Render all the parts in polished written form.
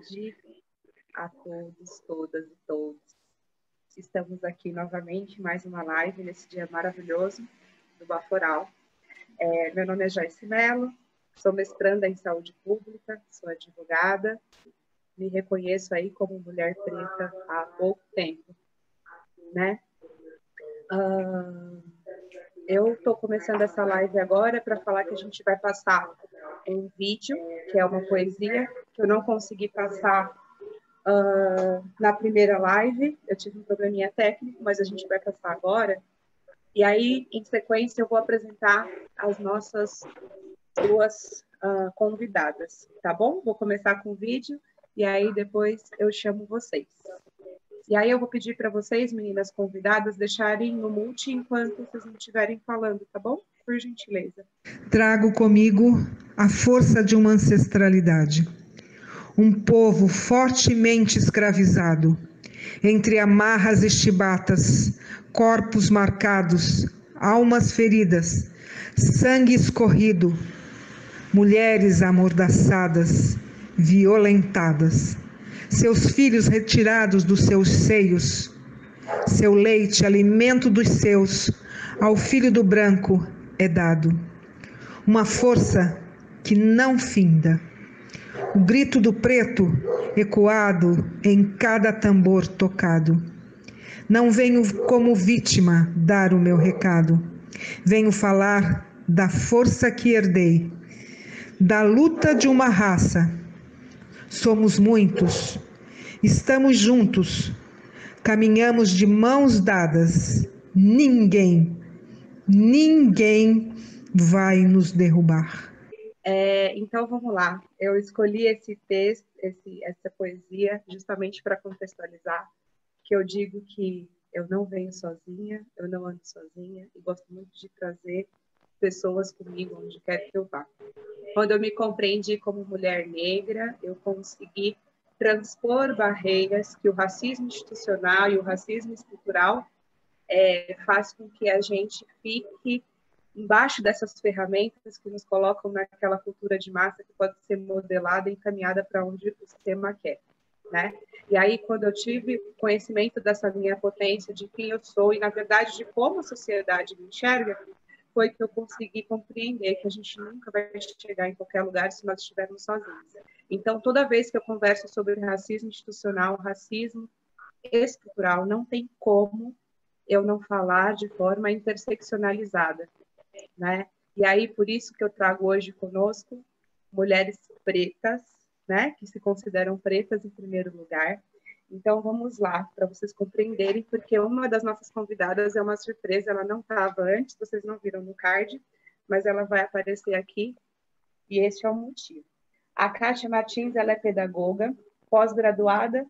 tarde a todos, todas e todos. Estamos aqui novamente, mais uma live nesse dia maravilhoso do Baforal. Meu nome é Joyce Mello, sou mestranda em saúde pública, sou advogada, me reconheço aí como mulher preta há pouco tempo, né? Eu estou começando essa live agora para falar que a gente vai passar um vídeo, que é uma poesia, que eu não consegui passar na primeira live, eu tive um probleminha técnico, mas a gente vai passar agora. E aí, em sequência, eu vou apresentar as nossas duas convidadas, tá bom? Vou começar com o vídeo e aí depois eu chamo vocês. E aí eu vou pedir para vocês, meninas convidadas, deixarem no mute enquanto vocês não estiverem falando, tá bom? Por gentileza. Trago comigo a força de uma ancestralidade. Um povo fortemente escravizado, entre amarras e chibatas, corpos marcados, almas feridas, sangue escorrido, mulheres amordaçadas, violentadas, seus filhos retirados dos seus seios, seu leite, alimento dos seus, ao filho do branco é dado. Uma força que não finda. O grito do preto ecoado em cada tambor tocado. Não venho como vítima dar o meu recado. Venho falar da força que herdei, da luta de uma raça. Somos muitos, estamos juntos, caminhamos de mãos dadas. Ninguém vai nos derrubar. Então, vamos lá. Eu escolhi esse texto, essa poesia, justamente para contextualizar que eu digo que eu não venho sozinha, eu não ando sozinha, e gosto muito de trazer pessoas comigo onde quer que eu vá. Quando eu me compreendi como mulher negra, eu consegui transpor barreiras que o racismo institucional e o racismo estrutural faz com que a gente fique embaixo dessas ferramentas que nos colocam naquela cultura de massa que pode ser modelada e encaminhada para onde o sistema quer, né? E aí, quando eu tive conhecimento dessa minha potência, de quem eu sou e, na verdade, de como a sociedade me enxerga, foi que eu consegui compreender que a gente nunca vai chegar em qualquer lugar se nós estivermos sozinhos. Então, toda vez que eu converso sobre racismo institucional, racismo estrutural, não tem como eu não falar de forma interseccionalizada, né? E aí, por isso que eu trago hoje conosco mulheres pretas, né? Que se consideram pretas em primeiro lugar. Então, vamos lá, para vocês compreenderem, porque uma das nossas convidadas é uma surpresa, ela não estava antes, vocês não viram no card, mas ela vai aparecer aqui, e esse é o motivo. A Kátia Martins, ela é pedagoga, pós-graduada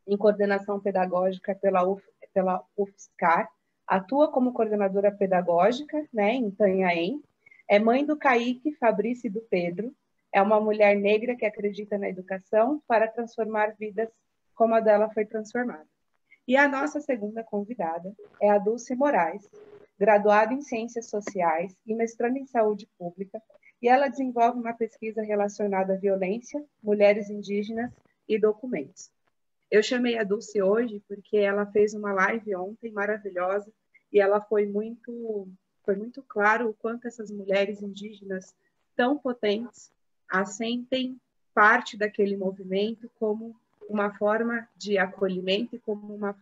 em coordenação pedagógica pela UFSCar, atua como coordenadora pedagógica, né, em Itanhaém, é mãe do Kaique, Fabrício e do Pedro, é uma mulher negra que acredita na educação para transformar vidas como a dela foi transformada. E a nossa segunda convidada é a Dulce Moraes, graduada em Ciências Sociais e mestranda em Saúde Pública, e ela desenvolve uma pesquisa relacionada à violência, mulheres indígenas e documentos. Eu chamei a Dulce hoje porque ela fez uma live ontem maravilhosa e ela foi muito claro o quanto essas mulheres indígenas tão potentes assentem parte daquele movimento como uma forma de acolhimento e como uma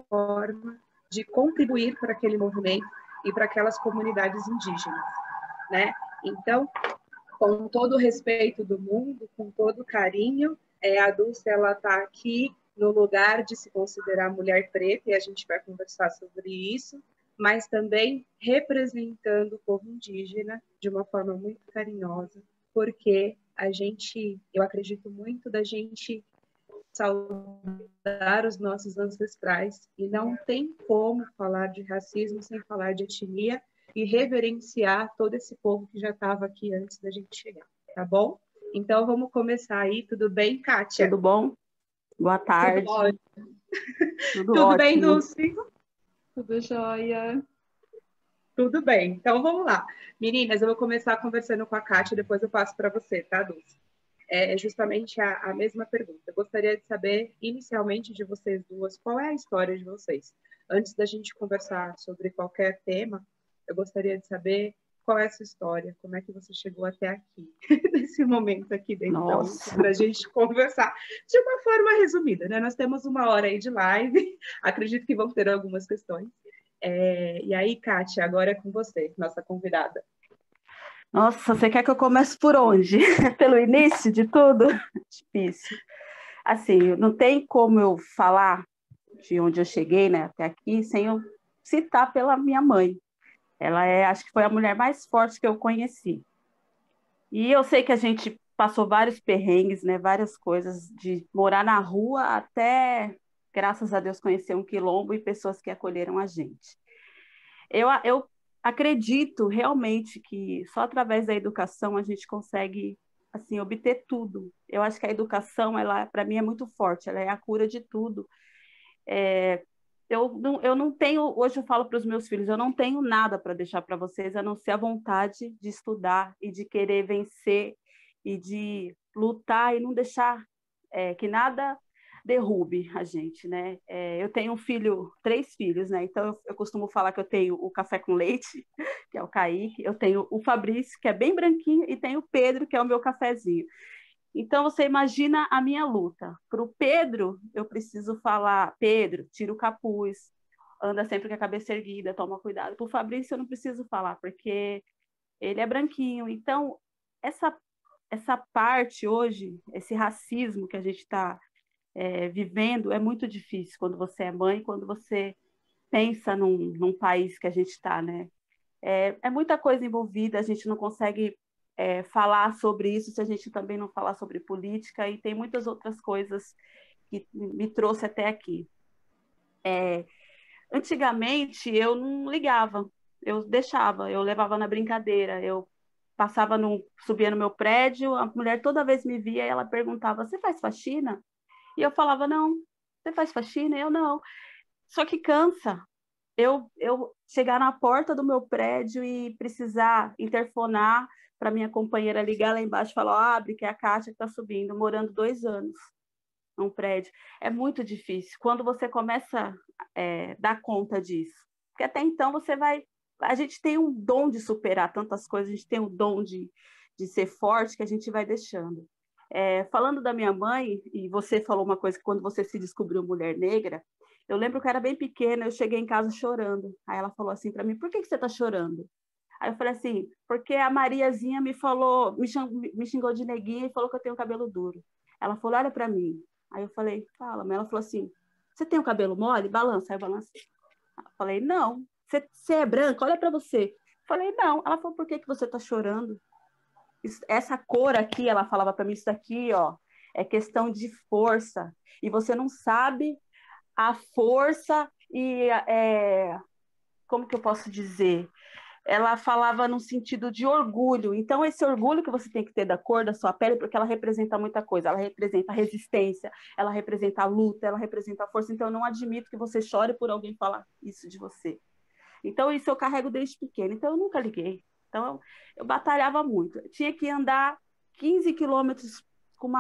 forma de contribuir para aquele movimento e para aquelas comunidades indígenas, né? Então, com todo o respeito do mundo, com todo o carinho, a Dulce, ela está aqui no lugar de se considerar mulher preta, e a gente vai conversar sobre isso, mas também representando o povo indígena de uma forma muito carinhosa, porque eu acredito muito da gente saudar os nossos ancestrais, e não tem como falar de racismo sem falar de etnia e reverenciar todo esse povo que já estava aqui antes da gente chegar, tá bom? Então, vamos começar aí. Tudo bem, Kátia? Tudo bom? Boa tarde. Tudo bem, Dulce? Tudo jóia. Tudo bem. Então, vamos lá. Meninas, eu vou começar conversando com a Kátia, depois eu passo para você, tá, Dulce? é justamente a mesma pergunta. Eu gostaria de saber, inicialmente, de vocês duas, qual é a história de vocês? Antes da gente conversar sobre qualquer tema, eu gostaria de saber qual é a sua história, como é que você chegou até aqui, nesse momento aqui dentro da USP, para a gente conversar de uma forma resumida, né? Nós temos 1 hora aí de live, acredito que vão ter algumas questões. E aí, Kátia, agora é com você, nossa convidada. Nossa, você quer que eu comece por onde? Pelo início de tudo? Difícil. Assim, não tem como eu falar de onde eu cheguei, né, até aqui, sem eu citar pela minha mãe. Ela acho que foi a mulher mais forte que eu conheci. E eu sei que a gente passou vários perrengues, né, várias coisas, de morar na rua até, graças a Deus, conhecer um quilombo e pessoas que acolheram a gente. Eu acredito realmente que só através da educação a gente consegue, assim, obter tudo. Eu acho que a educação, ela, para mim, é muito forte, ela é a cura de tudo. Eu não tenho, hoje eu falo para os meus filhos, eu não tenho nada para deixar para vocês, a não ser a vontade de estudar e de querer vencer e de lutar e não deixar que nada derrube a gente, né? Eu tenho 3 filhos, né? Então eu costumo falar que eu tenho o café com leite, que é o Kaique, eu tenho o Fabrício, que é bem branquinho, e tenho o Pedro, que é o meu cafezinho. Então, você imagina a minha luta. Para o Pedro, eu preciso falar, Pedro, tira o capuz, anda sempre com a cabeça erguida, toma cuidado. Para o Fabrício, eu não preciso falar, porque ele é branquinho. Então, essa parte hoje, esse racismo que a gente está vivendo, é muito difícil quando você é mãe, quando você pensa num país que a gente está, né? É muita coisa envolvida, a gente não consegue falar sobre isso se a gente também não falar sobre política, e tem muitas outras coisas que me trouxe até aqui. Antigamente, eu não ligava, eu deixava, eu levava na brincadeira, eu subia no meu prédio, a mulher toda vez me via e ela perguntava, você faz faxina? E eu falava, não. Você faz faxina? Eu não. Só que cansa. Eu chegar na porta do meu prédio e precisar interfonar para minha companheira ligar lá embaixo e falar, oh, abre, que é a Kátia que está subindo, morando 2 anos num prédio. É muito difícil. Quando você começa a dar conta disso. Porque até então a gente tem um dom de superar tantas coisas, a gente tem um dom de ser forte que a gente vai deixando. Falando da minha mãe, e você falou uma coisa que quando você se descobriu mulher negra, eu lembro que eu era bem pequena, eu cheguei em casa chorando. Aí ela falou assim para mim, por que você está chorando? Aí eu falei assim, porque a Mariazinha me xingou de neguinha e falou que eu tenho cabelo duro. Ela falou, olha para mim. Aí eu falei, fala. Mas ela falou assim, você tem o cabelo mole? Balança. Aí eu balancei. Eu falei, não. Você é branca? Olha para você. Eu falei, não. Ela falou, por que você está chorando? Essa cor aqui, ela falava para mim, isso daqui, ó, é questão de força. E você não sabe a força e como que eu posso dizer? Ela falava no sentido de orgulho. Então, esse orgulho que você tem que ter da cor da sua pele, porque ela representa muita coisa. Ela representa a resistência, ela representa a luta, ela representa a força. Então, eu não admito que você chore por alguém falar isso de você. Então, isso eu carrego desde pequena. Então, eu nunca liguei. Então, eu batalhava muito. Eu tinha que andar 15 quilômetros,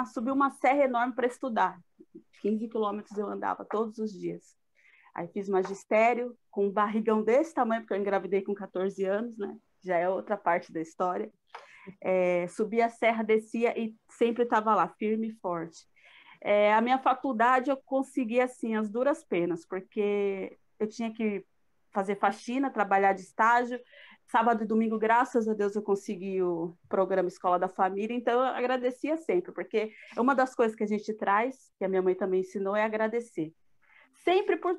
subir uma serra enorme para estudar. 15 quilômetros eu andava todos os dias. Aí fiz magistério, com um barrigão desse tamanho, porque eu engravidei com 14 anos, né? Já é outra parte da história. Subia a serra, descia e sempre estava lá, firme e forte. A minha faculdade eu consegui, assim, as duras penas, porque eu tinha que fazer faxina, trabalhar de estágio. Sábado e domingo, graças a Deus, eu consegui o programa Escola da Família, então eu agradecia sempre, porque uma das coisas que a gente traz, que a minha mãe também ensinou, é agradecer. Sempre por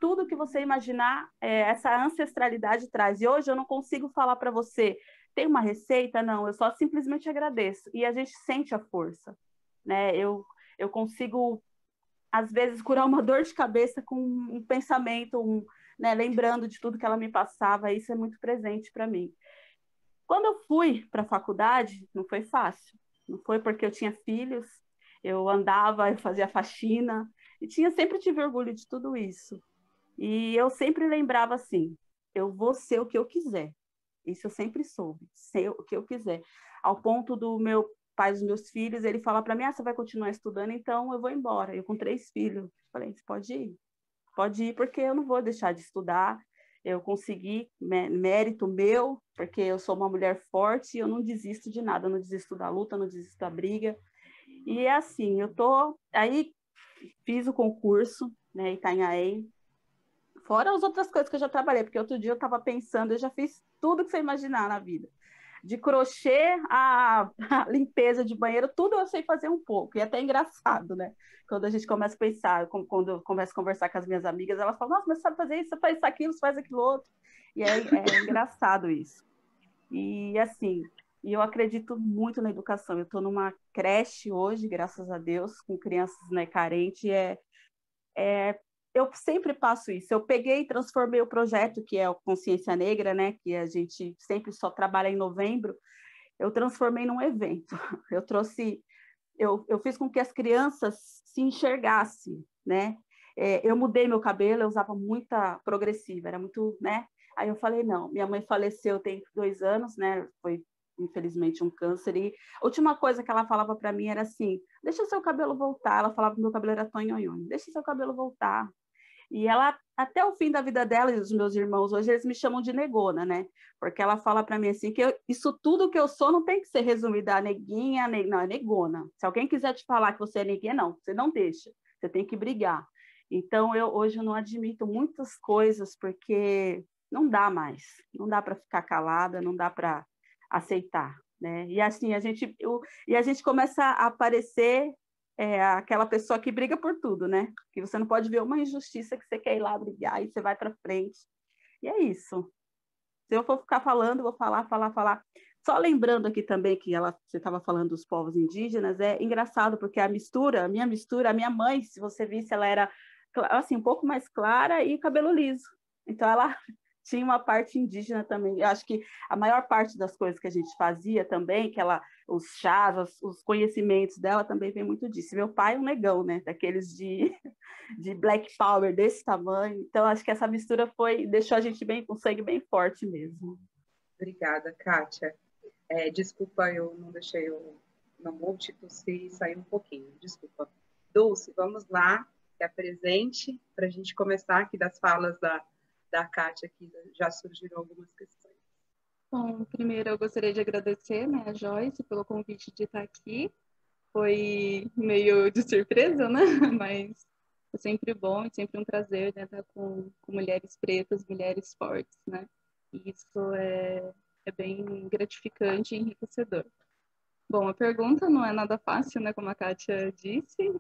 tudo que você imaginar, essa ancestralidade traz. E hoje eu não consigo falar para você, tem uma receita? Não, eu só simplesmente agradeço. E a gente sente a força, né? Eu consigo, às vezes, curar uma dor de cabeça com um pensamento, né, lembrando de tudo que ela me passava. Isso é muito presente para mim. Quando eu fui para a faculdade, não foi fácil. Não foi porque eu tinha filhos, eu andava, eu fazia faxina, e sempre tive orgulho de tudo isso. E eu sempre lembrava assim, eu vou ser o que eu quiser. Isso eu sempre soube, ser o que eu quiser. Ao ponto do meu pai dos meus filhos, ele fala para mim, você vai continuar estudando, então eu vou embora. Eu com 3 filhos. Falei, você pode ir? Pode ir, porque eu não vou deixar de estudar. Eu consegui mérito meu, porque eu sou uma mulher forte e eu não desisto de nada, eu não desisto da luta, não desisto da briga. E é assim, aí fiz o concurso, né, Itanhaém, fora as outras coisas que eu já trabalhei, porque outro dia eu estava pensando, eu já fiz tudo que você imaginar na vida. De crochê a limpeza de banheiro, tudo eu sei fazer um pouco. E é até engraçado, né? Quando a gente começa a pensar, quando eu começo a conversar com as minhas amigas, elas falam, nossa, mas você sabe fazer isso, você faz isso, aquilo, você faz aquilo outro. E é engraçado isso. E assim, eu acredito muito na educação. Eu estou numa creche hoje, graças a Deus, com crianças, né, carentes. Eu sempre passo isso. Eu peguei e transformei o projeto, que é o Consciência Negra, né, que a gente sempre só trabalha em novembro, eu transformei num evento. Eu fiz com que as crianças se enxergassem, né? Eu mudei meu cabelo, eu usava muita progressiva, era muito, né? Aí eu falei, não, minha mãe faleceu tem 2 anos, né? Foi, infelizmente, um câncer. E a última coisa que ela falava para mim era assim, deixa o seu cabelo voltar. Ela falava que meu cabelo era tonhonhon, deixa o seu cabelo voltar. E ela, até o fim da vida dela, e os meus irmãos hoje, eles me chamam de negona, né? Porque ela fala para mim assim, que isso tudo que eu sou não tem que ser resumido a neguinha, não, é negona. Se alguém quiser te falar que você é neguinha, não, você não deixa, você tem que brigar. Então, hoje eu não admito muitas coisas, porque não dá mais, não dá para ficar calada, não dá para aceitar, né? E assim, a gente começa a aparecer aquela pessoa que briga por tudo, né? Que você não pode ver uma injustiça que você quer ir lá brigar e você vai para frente. E é isso. Se eu for ficar falando, eu vou falar, falar, falar. Só lembrando aqui também que você estava falando dos povos indígenas, é engraçado, porque a minha mãe, se você visse, ela era assim, um pouco mais clara e cabelo liso. Então, ela tinha uma parte indígena também. Eu acho que a maior parte das coisas que a gente fazia também, os chás, os conhecimentos dela também vem muito disso. Meu pai é um negão, né? Daqueles de Black Power desse tamanho. Então, acho que essa mistura deixou a gente bem com sangue bem forte mesmo. Obrigada, Kátia. Desculpa, eu não deixei não vou te tossir e sair um pouquinho. Desculpa. Dulce, vamos lá, se apresente para a gente começar aqui das falas da Kátia, que já surgiram algumas questões. Bom, primeiro eu gostaria de agradecer, né, a Joyce pelo convite de estar aqui. Foi meio de surpresa, né? Mas é sempre bom e sempre um prazer, né, estar com mulheres pretas, mulheres fortes, né? E isso é bem gratificante e enriquecedor. Bom, a pergunta não é nada fácil, né, como a Kátia disse,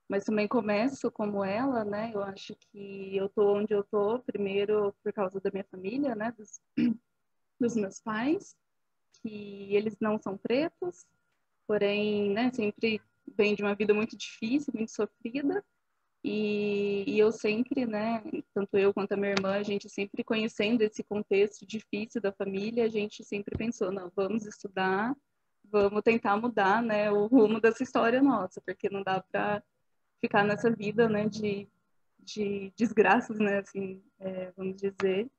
mas também começo como ela, né? Eu acho que eu tô onde eu tô, primeiro por causa da minha família, né? Dos meus pais, que eles não são pretos, porém, né, sempre vêm de uma vida muito difícil, muito sofrida, e eu sempre, né, tanto eu quanto a minha irmã, a gente sempre conhecendo esse contexto difícil da família, a gente sempre pensou, não, vamos estudar, vamos tentar mudar, né, o rumo dessa história nossa, porque não dá para ficar nessa vida, né, de desgraças, né, assim, vamos dizer,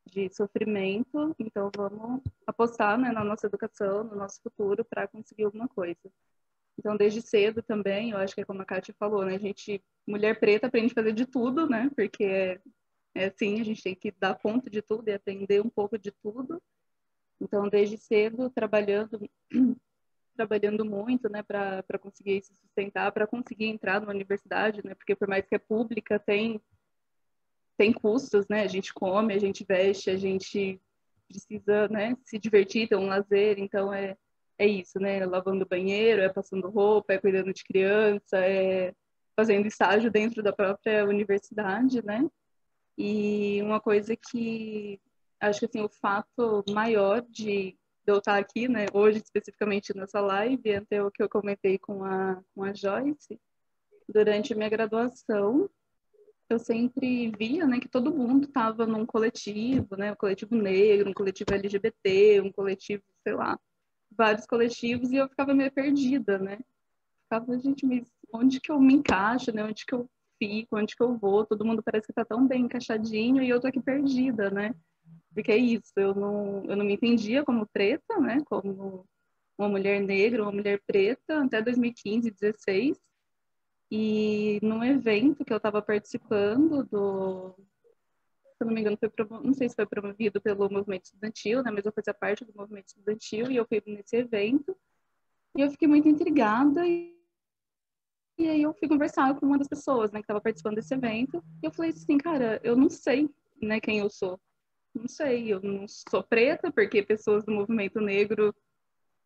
de sofrimento, então vamos apostar, né, na nossa educação, no nosso futuro para conseguir alguma coisa. Então, desde cedo também, eu acho que é como a Kátia falou, né, mulher preta aprende a fazer de tudo, né, porque assim, a gente tem que dar conta de tudo e aprender um pouco de tudo. Então, desde cedo, trabalhando muito, né, para conseguir se sustentar, para conseguir entrar na universidade, né, porque por mais que é pública, tem custos, né, a gente come, a gente veste, a gente precisa, né, se divertir, ter um lazer, então é isso, né, lavando banheiro, passando roupa, cuidando de criança, fazendo estágio dentro da própria universidade, né, e uma coisa que acho que assim, o fato maior de eu estar aqui, né, hoje especificamente nessa live, até o que eu comentei com a Joyce, durante a minha graduação, eu sempre via, né, que todo mundo estava num coletivo, né, um coletivo negro, um coletivo LGBT, um coletivo, sei lá, vários coletivos, e eu ficava meio perdida, né? Ficava, gente, mas onde que eu me encaixo, né? Onde que eu fico, onde que eu vou? Todo mundo parece que tá tão bem encaixadinho e eu tô aqui perdida, né? Porque é isso, eu não me entendia como preta, né? Como uma mulher negra, uma mulher preta, até 2015, 2016. E num evento que eu estava participando se eu não me engano, não sei se foi promovido pelo movimento estudantil, né, mas eu fazia parte do movimento estudantil e eu fui nesse evento. E eu fiquei muito intrigada e aí eu fui conversar com uma das pessoas, né, que estava participando desse evento. E eu falei assim, cara, eu não sei, né, quem eu sou. Não sei, eu não sou preta, porque pessoas do movimento negro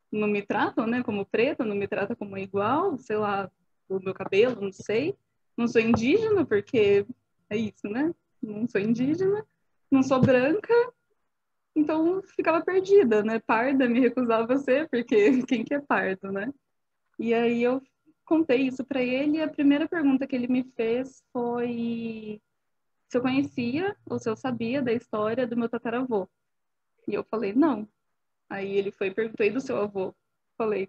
não me tratam, né, como preta, não me tratam como igual, sei lá, o meu cabelo, não sei. Não sou indígena, porque é isso, né? Não sou indígena, não sou branca, então ficava perdida, né? Parda me recusava a ser, porque quem que é pardo, né? E aí eu contei isso para ele e a primeira pergunta que ele me fez foi se eu conhecia ou se eu sabia da história do meu tataravô. E eu falei, não. Aí ele foi e perguntou, e do seu avô? Falei,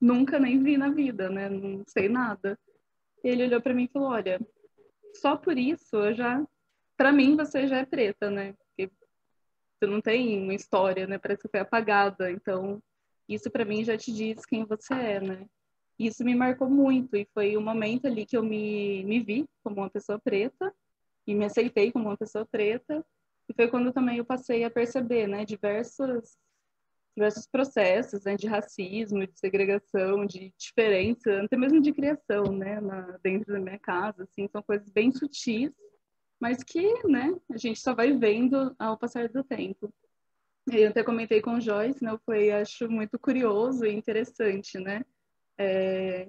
nunca nem vi na vida, né? Não sei nada. E ele olhou para mim e falou, olha, só por isso eu já, para mim você já é preta, né? Porque você não tem uma história, né? Parece que foi apagada. Então, isso para mim já te diz quem você é, né? Isso me marcou muito e foi um momento ali que eu me vi como uma pessoa preta e me aceitei como uma pessoa preta. E foi quando também eu passei a perceber, né, diversos processos, né, de racismo, de segregação, de diferença, até mesmo de criação, né, dentro da minha casa, assim, são coisas bem sutis, mas que, né, a gente só vai vendo ao passar do tempo. Eu até comentei com o Joyce, né, eu falei, acho muito curioso e interessante, né,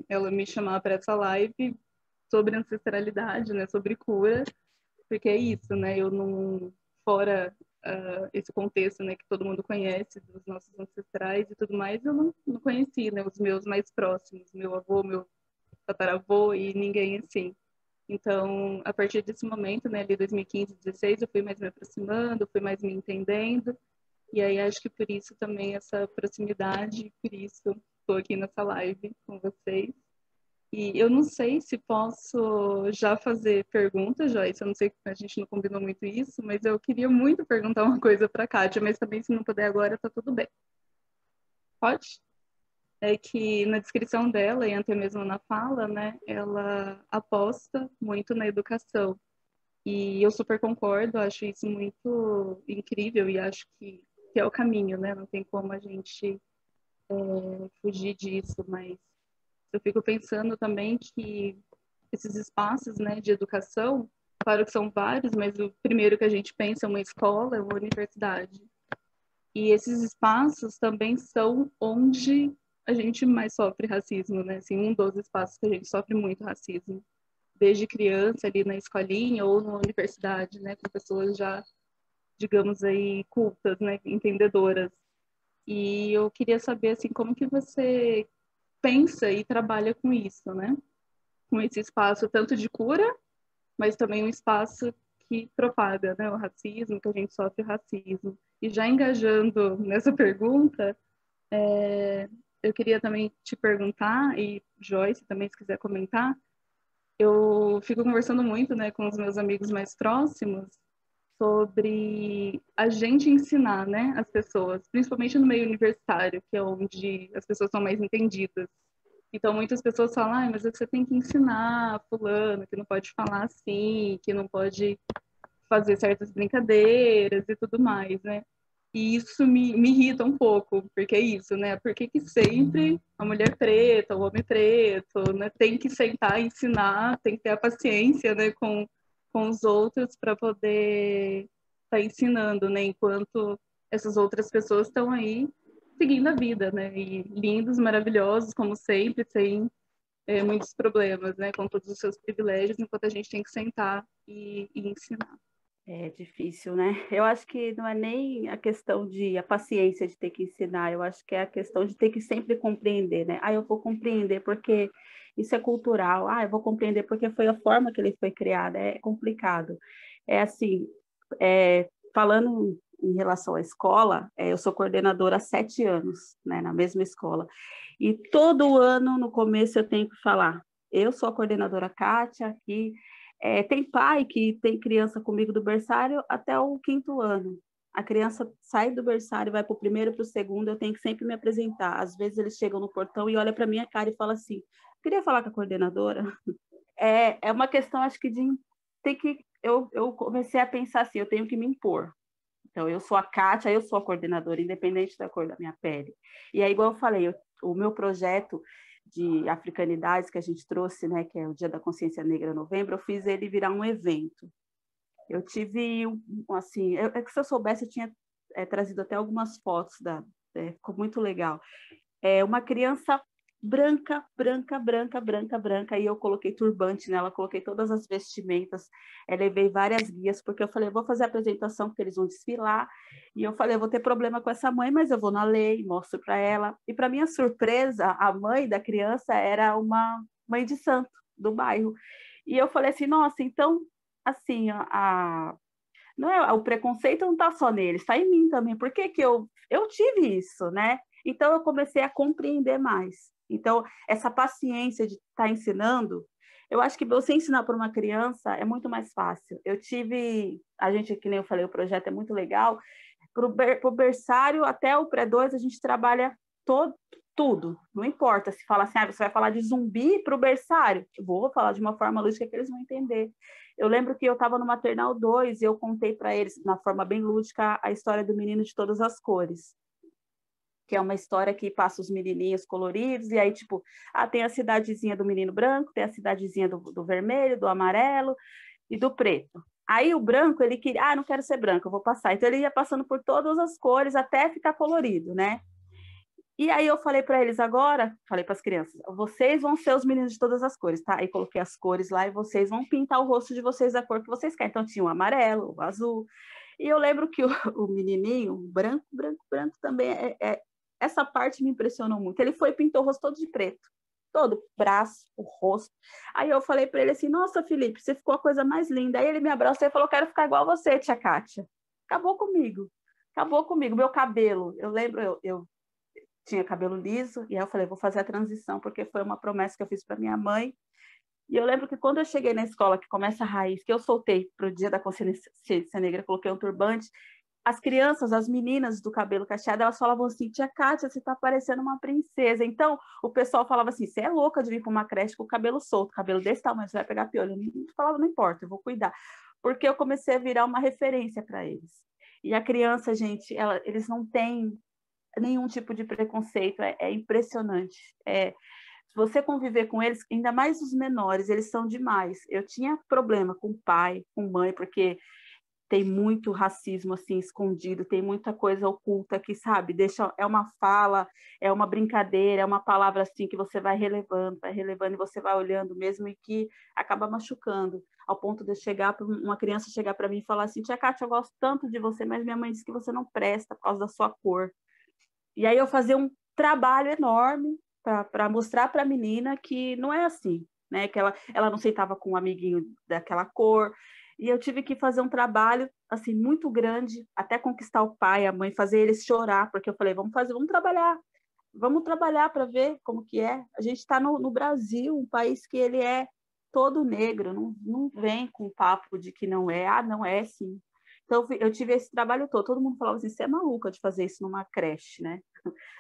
ela me chamar para essa live sobre ancestralidade, né, sobre cura, porque é isso, né, eu não, fora esse contexto, né, que todo mundo conhece dos nossos ancestrais e tudo mais, eu não conheci, né, os meus mais próximos, meu avô, meu tataravô e ninguém assim. Então, a partir desse momento, né, ali 2015, 2016, eu fui mais me aproximando, fui mais me entendendo, e aí acho que por isso também essa proximidade, por isso estou aqui nessa live com vocês. E eu não sei se posso já fazer perguntas, Joyce. Eu não sei, a gente não combinou muito isso, mas eu queria muito perguntar uma coisa para a Kátia, mas também se não puder agora, tá tudo bem. Pode? É que na descrição dela e até mesmo na fala, né, ela aposta muito na educação. E eu super concordo, acho isso muito incrível e acho que é o caminho, né? Não tem como a gente fugir disso, mas eu fico pensando também que esses espaços, né, de educação, claro que são vários, mas o primeiro que a gente pensa é uma escola, é uma universidade. E esses espaços também são onde a gente mais sofre racismo, né? Assim, um dos espaços que a gente sofre muito racismo. Desde criança, ali na escolinha ou na universidade, né? Com pessoas já, digamos aí, cultas, né? Entendedoras. E eu queria saber, assim, como que você pensa e trabalha com isso, né? Com esse espaço tanto de cura, mas também um espaço que propaga, né, o racismo, que a gente sofre racismo. E já engajando nessa pergunta, eu queria também te perguntar, e Joyce também, se quiser comentar, eu fico conversando muito, né, com os meus amigos mais próximos sobre a gente ensinar, né, as pessoas, principalmente no meio universitário, que é onde as pessoas são mais entendidas. Então, muitas pessoas falam, ah, mas você tem que ensinar fulano que não pode falar assim, que não pode fazer certas brincadeiras e tudo mais, né? E isso me irrita um pouco, porque é isso, né? Por que sempre a mulher preta, o homem preto, né, tem que sentar e ensinar, tem que ter a paciência, né, com os outros para poder estar ensinando, né? Enquanto essas outras pessoas estão aí seguindo a vida, né? E lindos, maravilhosos, como sempre, sem muitos problemas, né? Com todos os seus privilégios, enquanto a gente tem que sentar e ensinar. É difícil, né? Eu acho que não é nem a questão de a paciência de ter que ensinar, eu acho que é a questão de ter que sempre compreender, né? Ah, eu vou compreender porque isso é cultural. Ah, eu vou compreender porque foi a forma que ele foi criado. É complicado. É assim, falando em relação à escola, eu sou coordenadora há 7 anos, né, na mesma escola. E todo ano, no começo, eu tenho que falar, eu sou a coordenadora Kátia, aqui. Tem pai que tem criança comigo do berçário até o 5º ano. a criança sai do berçário, vai para o primeiro, para o segundo, eu tenho que sempre me apresentar. Às vezes eles chegam no portão e olham para minha cara e falam assim, queria falar com a coordenadora. É uma questão, acho que eu comecei a pensar assim, eu tenho que me impor. Então, eu sou a Kátia, eu sou a coordenadora, independente da cor da minha pele. E aí, igual eu falei, o meu projeto de africanidades que a gente trouxe, né, que é o Dia da Consciência Negra, novembro, eu fiz ele virar um evento. Eu tive, assim, é que se eu soubesse, eu tinha trazido até algumas fotos, ficou muito legal. Uma criança branca, branca, branca, branca, branca, e eu coloquei turbante nela, coloquei todas as vestimentas, levei várias guias, porque eu falei, eu vou fazer a apresentação, porque eles vão desfilar, e eu falei, eu vou ter problema com essa mãe, mas eu vou na lei, mostro para ela, e para minha surpresa, a mãe da criança era uma mãe de santo do bairro, e eu falei assim, nossa, então, assim, não o preconceito não está só nele, está em mim também, por que eu tive isso, né? Então, eu comecei a compreender mais. Então, essa paciência de estar ensinando, eu acho que você ensinar para uma criança é muito mais fácil. A gente, que nem eu falei, o projeto é muito legal. Para o berçário até o pré-2, a gente trabalha tudo. Não importa se fala assim, você vai falar de zumbi para o berçário. Eu vou falar de uma forma lúdica que eles vão entender. Eu lembro que eu estava no Maternal 2 e eu contei para eles, na forma bem lúdica, a história do menino de todas as cores, que é uma história que passa os menininhos coloridos, e aí, tipo, tem a cidadezinha do menino branco, tem a cidadezinha do vermelho, do amarelo e do preto. Aí o branco, ele queria, não quero ser branco, eu vou passar. Então ele ia passando por todas as cores até ficar colorido, né? E aí eu falei para eles agora, falei para as crianças, vocês vão ser os meninos de todas as cores, tá? Aí coloquei as cores lá e vocês vão pintar o rosto de vocês da cor que vocês querem. Então tinha o amarelo, o azul. E eu lembro que o menininho, branco, branco, branco também, essa parte me impressionou muito. Ele foi e pintou o rosto todo de preto, todo, o braço, o rosto. Aí eu falei para ele assim, nossa, Felipe, você ficou a coisa mais linda. Aí ele me abraçou e falou, quero ficar igual a você, tia Kátia. Acabou comigo. Meu cabelo, eu lembro, eu tinha cabelo liso, e aí eu falei, vou fazer a transição, porque foi uma promessa que eu fiz para minha mãe. E eu lembro que quando eu cheguei na escola, que começa a raiz, que eu soltei para o Dia da Consciência Negra, coloquei um turbante, as crianças, as meninas do cabelo cacheado, elas falavam assim, tia Kátia, você está parecendo uma princesa. Então, o pessoal falava assim, você é louca de vir para uma creche com o cabelo solto, cabelo desse tamanho, você vai pegar piolho. Eu falava, não importa, eu vou cuidar. Porque eu comecei a virar uma referência para eles. E a criança, gente, eles não têm nenhum tipo de preconceito, é impressionante. Se você conviver com eles, ainda mais os menores, eles são demais. Eu tinha problema com pai, com mãe, porque tem muito racismo assim escondido, tem muita coisa oculta que, sabe, é uma fala, é uma brincadeira, é uma palavra assim que você vai relevando e você vai olhando mesmo e que acaba machucando, ao ponto de uma criança chegar para mim e falar assim, tia Kátia, eu gosto tanto de você, mas minha mãe disse que você não presta por causa da sua cor. E aí eu fazia um trabalho enorme para mostrar para a menina que não é assim, né? Que ela não aceitava com um amiguinho daquela cor. E eu tive que fazer um trabalho assim muito grande até conquistar o pai, a mãe, fazer eles chorar, porque eu falei, vamos trabalhar para ver como que é. A gente está no Brasil, um país que ele é todo negro, não vem com papo de que não é, não é sim. Então, eu tive esse trabalho todo mundo falava assim, você é maluca de fazer isso numa creche, né?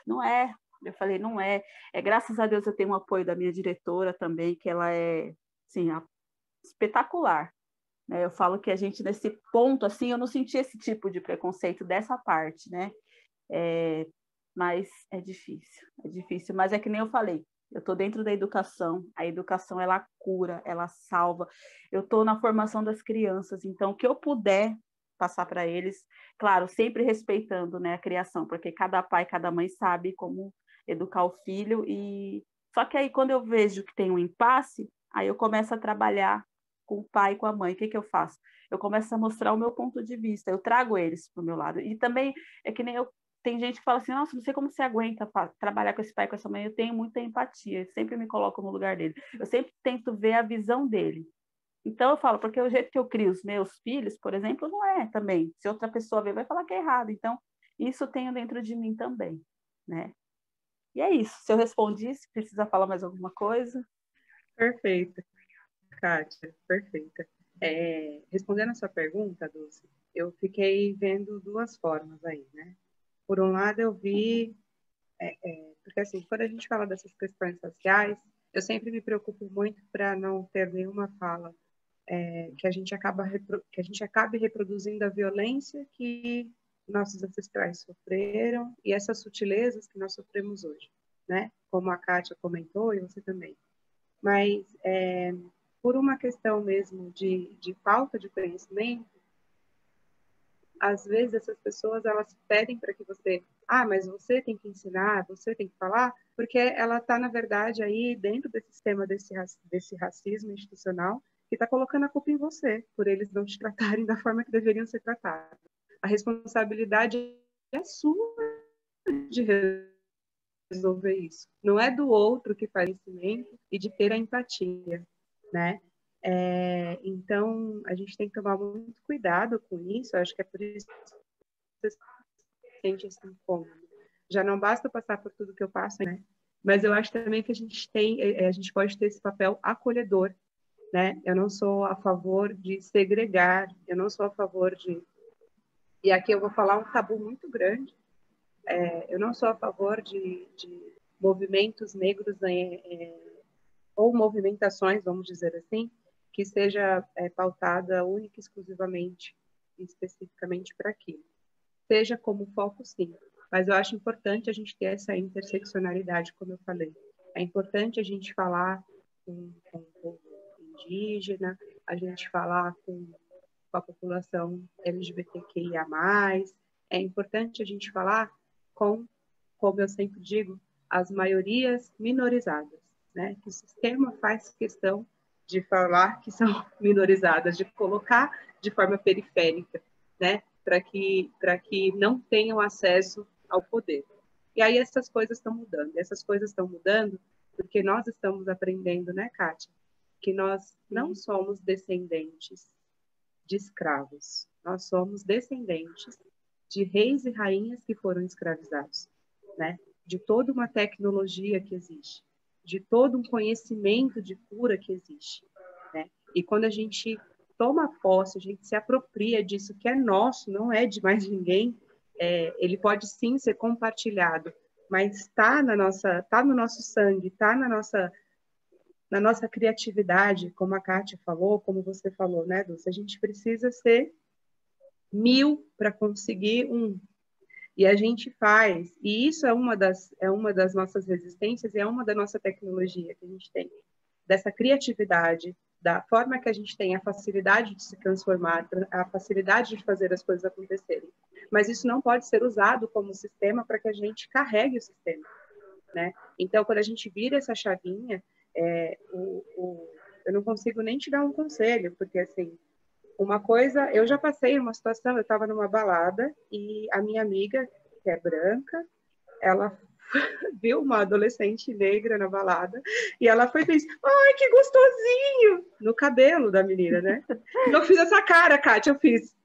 Não é. Eu falei, não é. Graças a Deus eu tenho o apoio da minha diretora também, que ela é, assim, espetacular. Né? Eu falo que a gente, nesse ponto, assim, eu não senti esse tipo de preconceito dessa parte, né? Mas é difícil. Mas é que nem eu falei, eu estou dentro da educação, a educação, ela cura, ela salva. Eu estou na formação das crianças, então, o que eu puder passar para eles, claro, sempre respeitando, né, a criação, porque cada pai, cada mãe sabe como educar o filho, só que aí quando eu vejo que tem um impasse, aí eu começo a trabalhar com o pai e com a mãe. O que eu faço? Eu começo a mostrar o meu ponto de vista, eu trago eles para o meu lado. E também é que nem tem gente que fala assim, nossa, não sei como você aguenta trabalhar com esse pai, com essa mãe. Eu tenho muita empatia, eu sempre me coloco no lugar dele. Eu sempre tento ver a visão dele. Então eu falo, porque o jeito que eu crio os meus filhos, por exemplo, não é também. Se outra pessoa ver, vai falar que é errado. Então, isso eu tenho dentro de mim também, né? E é isso. Se eu respondi, se precisa falar mais alguma coisa. Perfeita, Kátia, perfeita. Respondendo a sua pergunta, Dulce, eu fiquei vendo duas formas aí, né? Por um lado, eu vi... porque, assim, quando a gente fala dessas questões sociais, eu sempre me preocupo muito para não ter nenhuma fala que a gente acabe reproduzindo a violência que nossos ancestrais sofreram e essas sutilezas que nós sofremos hoje, né? Como a Kátia comentou e você também. Mas, por uma questão mesmo de falta de conhecimento, às vezes essas pessoas, elas pedem para que você... mas você tem que ensinar, você tem que falar, porque ela está, na verdade, aí dentro desse sistema desse racismo institucional, que está colocando a culpa em você, por eles não te tratarem da forma que deveriam ser tratados. A responsabilidade é sua de resolver isso. Não é do outro que faz conhecimento e de ter a empatia, né? Então, a gente tem que tomar muito cuidado com isso. Eu acho que é por isso que você sente esse incômodo. Já não basta passar por tudo que eu passo, né? Mas eu acho também que a gente pode ter esse papel acolhedor, né? Eu não sou a favor de segregar, eu não sou a favor de... E aqui eu vou falar um tabu muito grande. Eu não sou a favor de movimentos negros, ou movimentações, vamos dizer assim, que seja pautada única e exclusivamente, especificamente para aquilo. Seja como foco, sim. Mas eu acho importante a gente ter essa interseccionalidade, como eu falei. É importante a gente falar com o povo indígena, a gente falar com a população LGBTQIA+, é importante a gente falar com, como eu sempre digo, as maiorias minorizadas, né? Que o sistema faz questão de falar que são minorizadas, de colocar de forma periférica, né? Para que não tenham acesso ao poder. E aí essas coisas estão mudando. E essas coisas estão mudando porque nós estamos aprendendo, né, Kátia? Que nós não somos descendentes de escravos. Nós somos descendentes de reis e rainhas que foram escravizados, né? De toda uma tecnologia que existe, de todo um conhecimento de cura que existe, né? E quando a gente toma posse, a gente se apropria disso que é nosso, não é de mais ninguém, ele pode sim ser compartilhado, mas está no nosso sangue, está na nossa criatividade, como a Kátia falou, como você falou, né, Dulce? A gente precisa ser 1000 para conseguir 1. E a gente faz. E isso é uma das nossas resistências e é uma da nossa tecnologia que a gente tem. Dessa criatividade, da forma que a gente tem a facilidade de se transformar, a facilidade de fazer as coisas acontecerem. Mas isso não pode ser usado como sistema para que a gente carregue o sistema, né? Então, quando a gente vira essa chavinha, eu não consigo nem te dar um conselho, porque, assim, uma coisa... Eu já passei uma situação, eu estava numa balada e a minha amiga, que é branca, ela viu uma adolescente negra na balada e ela foi e fez: ai, que gostosinho! No cabelo da menina, né? E eu fiz essa cara, Kátia, eu fiz.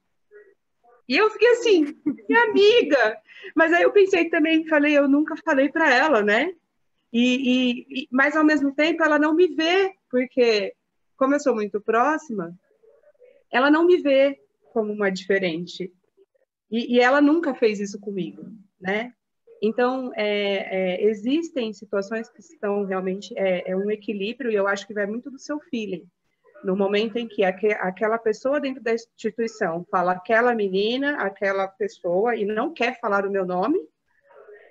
E eu fiquei assim, minha amiga! Mas aí eu pensei também, eu nunca falei para ela, né? Mas, ao mesmo tempo, ela não me vê, porque, como eu sou muito próxima, ela não me vê como uma diferente. E ela nunca fez isso comigo, né? Então, existem situações que estão realmente... um equilíbrio, e eu acho que vai muito do seu feeling. No momento em que aquela pessoa dentro da instituição fala aquela menina, aquela pessoa, e não quer falar o meu nome,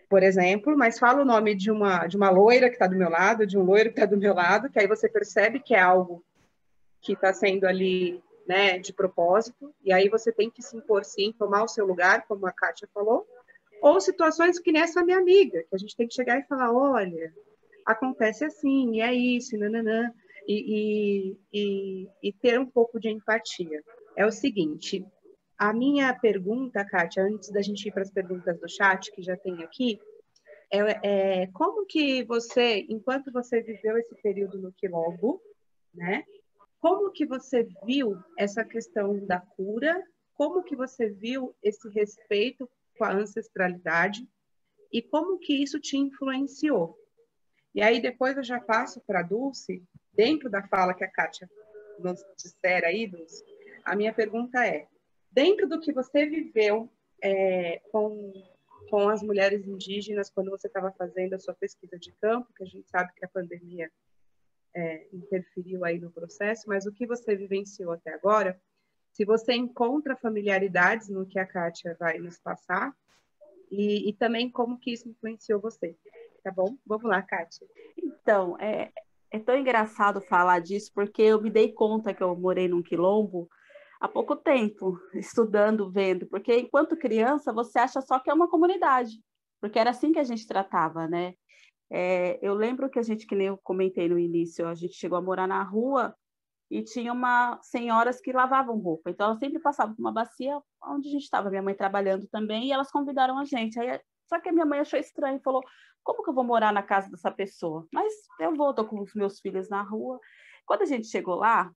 por exemplo, mas fala o nome de uma loira que está do meu lado, de um loiro que está do meu lado, que aí você percebe que é algo que está sendo ali, né, de propósito, e aí você tem que se impor sim, tomar o seu lugar, como a Kátia falou, ou situações que nessa minha amiga, que a gente tem que chegar e falar: olha, acontece assim, e é isso, nananã, e ter um pouco de empatia. É o seguinte... A minha pergunta, Kátia, antes da gente ir para as perguntas do chat, que já tem aqui, como que você, enquanto você viveu esse período no Quilombo, né, como que você viu essa questão da cura, como que você viu esse respeito com a ancestralidade e como que isso te influenciou? E aí depois eu já passo para a Dulce, dentro da fala que a Kátia nos disser aí, a minha pergunta é, dentro do que você viveu com as mulheres indígenas quando você estava fazendo a sua pesquisa de campo, que a gente sabe que a pandemia interferiu aí no processo, mas o que você vivenciou até agora, se você encontra familiaridades no que a Kátia vai nos passar, e também como que isso influenciou você, tá bom? Vamos lá, Kátia. Então, é tão engraçado falar disso, porque eu me dei conta que eu morei num quilombo há pouco tempo, estudando, vendo, porque enquanto criança você acha só que é uma comunidade, porque era assim que a gente tratava, né? Eu lembro que a gente, que nem eu comentei no início, a gente chegou a morar na rua e tinha senhoras que lavavam roupa, então elas sempre passavam por uma bacia onde a gente estava, minha mãe trabalhando também, e elas convidaram a gente, só que a minha mãe achou estranho, falou, como que eu vou morar na casa dessa pessoa? Mas eu vou, tô com os meus filhos na rua. Quando a gente chegou lá,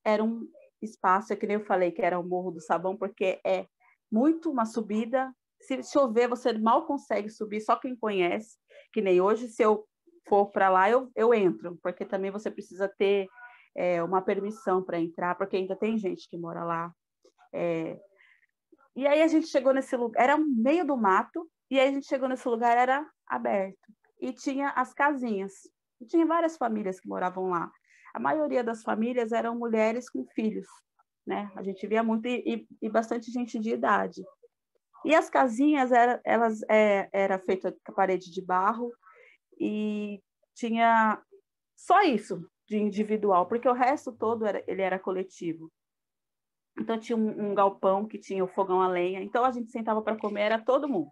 era um espaço, que nem eu falei, que era o Morro do Sabão, porque é muito uma subida, se chover você mal consegue subir, só quem conhece, que nem hoje, se eu for para lá, eu entro, porque também você precisa ter uma permissão para entrar, porque ainda tem gente que mora lá. E aí a gente chegou nesse lugar, era no meio do mato, e aí a gente chegou nesse lugar, era aberto, e tinha as casinhas, e tinha várias famílias que moravam lá. A maioria das famílias eram mulheres com filhos, né? A gente via muito, e bastante gente de idade. E as casinhas, era feita com a parede de barro, e tinha só isso de individual, porque o resto todo ele era coletivo. Então tinha um galpão que tinha o fogão a lenha, então a gente sentava para comer, era todo mundo.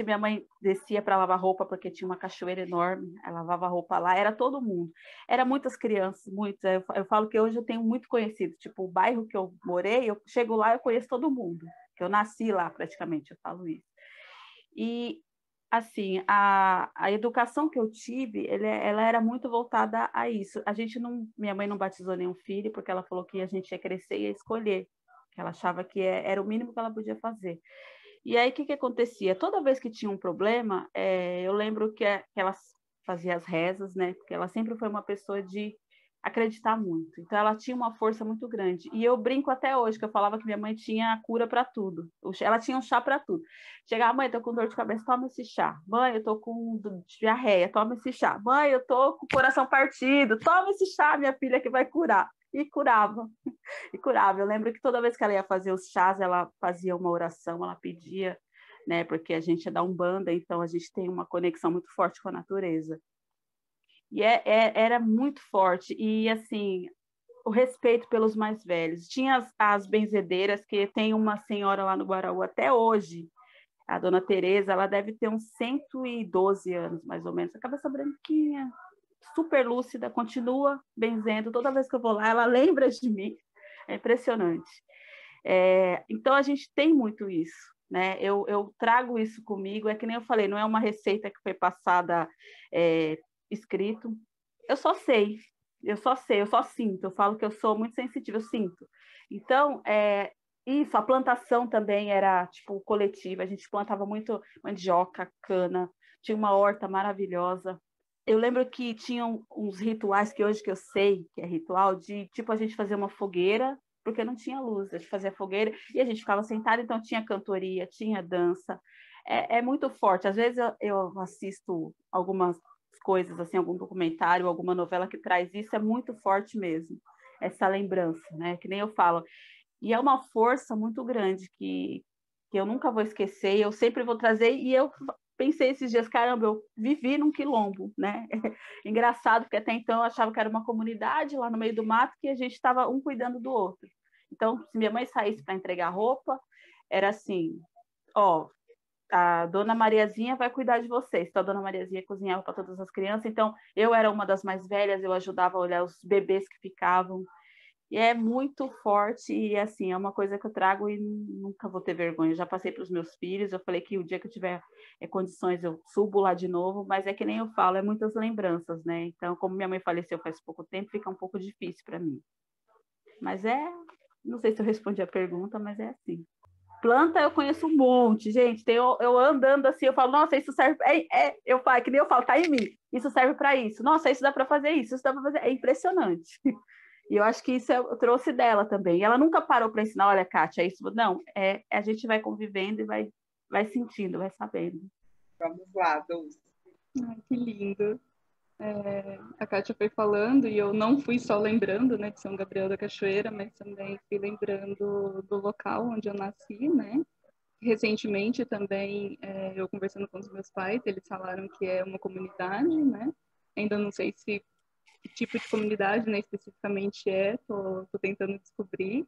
Minha mãe descia para lavar roupa porque tinha uma cachoeira enorme, ela lavava roupa lá, era todo mundo. Era muitas crianças, muitas. Eu falo que hoje eu tenho muito conhecido, tipo, o bairro que eu morei, eu chego lá, eu conheço todo mundo, que eu nasci lá praticamente, eu falo isso. E, assim, a educação que eu tive, ela era muito voltada a isso. Minha mãe não batizou nenhum filho, porque ela falou que a gente ia crescer e ia escolher, que ela achava que era o mínimo que ela podia fazer. E aí, o que acontecia? Toda vez que tinha um problema, eu lembro que ela fazia as rezas, né? Porque ela sempre foi uma pessoa de acreditar muito. Então, ela tinha uma força muito grande. E eu brinco até hoje, que eu falava que minha mãe tinha a cura para tudo. Ela tinha um chá para tudo. Chegava, mãe, tô com dor de cabeça, toma esse chá. Mãe, eu tô com diarreia, toma esse chá. Mãe, eu tô com o coração partido, toma esse chá, minha filha, que vai curar. E curava. E curava. Eu lembro que toda vez que ela ia fazer os chás, ela fazia uma oração, ela pedia, né? Porque a gente é da Umbanda, então a gente tem uma conexão muito forte com a natureza. E era muito forte. E, assim, o respeito pelos mais velhos. Tinha as benzedeiras, que tem uma senhora lá no Guaraú até hoje, a dona Tereza, ela deve ter uns 112 anos, mais ou menos, a cabeça branquinha, super lúcida, continua benzendo. Toda vez que eu vou lá, ela lembra de mim. É impressionante. Então, a gente tem muito isso, né? Eu trago isso comigo, é que nem eu falei, não é uma receita que foi passada escrito. Eu só sei, eu só sinto. Eu falo que eu sou muito sensitiva, eu sinto. Então, isso, a plantação também era, tipo, coletiva. A gente plantava muito mandioca, cana, tinha uma horta maravilhosa. Eu lembro que tinham uns rituais que hoje que eu sei que é ritual, de, tipo, a gente fazer uma fogueira, porque não tinha luz, a gente fazia fogueira e a gente ficava sentado, então tinha cantoria, tinha dança. É muito forte. Às vezes eu assisto algumas coisas, assim, algum documentário, alguma novela que traz isso, é muito forte mesmo, essa lembrança, né? Que nem eu falo. E é uma força muito grande que eu nunca vou esquecer, eu sempre vou trazer, e eu pensei esses dias, caramba, eu vivi num quilombo, né? Engraçado, porque até então eu achava que era uma comunidade lá no meio do mato, que a gente estava um cuidando do outro. Então, se minha mãe saísse para entregar roupa, era assim, ó, a dona Mariazinha vai cuidar de vocês. Então, a dona Mariazinha cozinhava para todas as crianças. Então, eu era uma das mais velhas, eu ajudava a olhar os bebês que ficavam. E é muito forte e, assim, é uma coisa que eu trago e nunca vou ter vergonha. Eu já passei para os meus filhos, eu falei que o dia que eu tiver condições eu subo lá de novo, mas é que nem eu falo, é muitas lembranças, né? Então, como minha mãe faleceu faz pouco tempo, fica um pouco difícil para mim. Mas não sei se eu respondi a pergunta, mas é assim. Planta eu conheço um monte, gente. Eu andando assim, eu falo, nossa, isso serve. Eu falo, que nem eu falo, tá em mim. Isso serve para isso. Nossa, isso dá para fazer isso dá para fazer. É impressionante. E eu acho que isso eu trouxe dela também. E ela nunca parou para ensinar, olha, Kátia, isso não. A gente vai convivendo e vai sentindo, vai sabendo. Vamos lá, Dulce. Ai, que lindo. A Kátia foi falando e eu não fui só lembrando, né, de São Gabriel da Cachoeira, mas também fui lembrando do local onde eu nasci, né? Recentemente também, eu conversando com os meus pais, eles falaram que é uma comunidade, né? Ainda não sei se que tipo de comunidade, né, especificamente tô tentando descobrir,